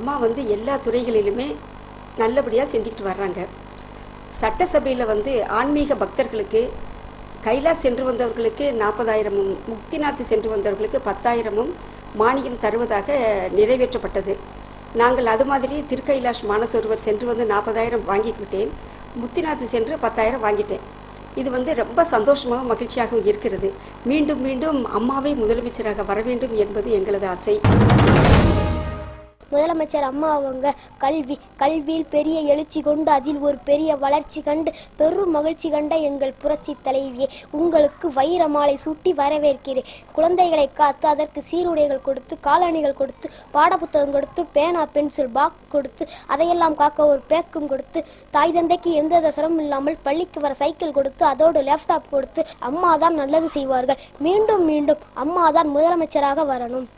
அம்மா வந்து எல்லா துறைகளிலுமே நல்லபடியாக செஞ்சுக்கிட்டு வர்றாங்க. சட்டசபையில் வந்து ஆன்மீக பக்தர்களுக்கு கைலாஸ் சென்று வந்தவர்களுக்கு 40,000 முக்திநாத் சென்று வந்தவர்களுக்கு 10,000 மானியம் தருவதாக நிறைவேற்றப்பட்டது. நாங்கள் அது மாதிரி திருக்கைலாஷ் மானசரோவர் சென்று வந்து 40,000 வாங்கிக்கிட்டேன். முக்திநாத் சென்று 10,000 வாங்கிட்டேன். இது வந்து ரொம்ப சந்தோஷமாகவும் மகிழ்ச்சியாகவும் இருக்கிறது. மீண்டும் மீண்டும் அம்மாவை முதலமைச்சராக வர வேண்டும் என்பது எங்களது ஆசை. முதலமைச்சர் அம்மா அவங்க கல்வியில் பெரிய எழுச்சி கொண்டு அதில் ஒரு பெரிய வளர்ச்சி கண்டு பெரும் மகிழ்ச்சி கண்ட எங்கள் புரட்சி தலைவியை உங்களுக்கு வைர மாலை சூட்டி வரவேற்கிறேன். குழந்தைகளை காத்து அதற்கு சீருடைகள் கொடுத்து, காலணிகள் கொடுத்து, பாடப்புத்தகம் கொடுத்து, பேனா பென்சில் பாக்ஸ் கொடுத்து, அதையெல்லாம் காக்க ஒரு பேக்கும் கொடுத்து, தாய் தந்தைக்கு எந்த சிரமம் இல்லாமல் பள்ளிக்கு வர சைக்கிள் கொடுத்து, அதோடு லேப்டாப் கொடுத்து, அம்மா தான் நல்லது செய்வார்கள். மீண்டும் மீண்டும் அம்மா தான் முதலமைச்சராக வரணும்.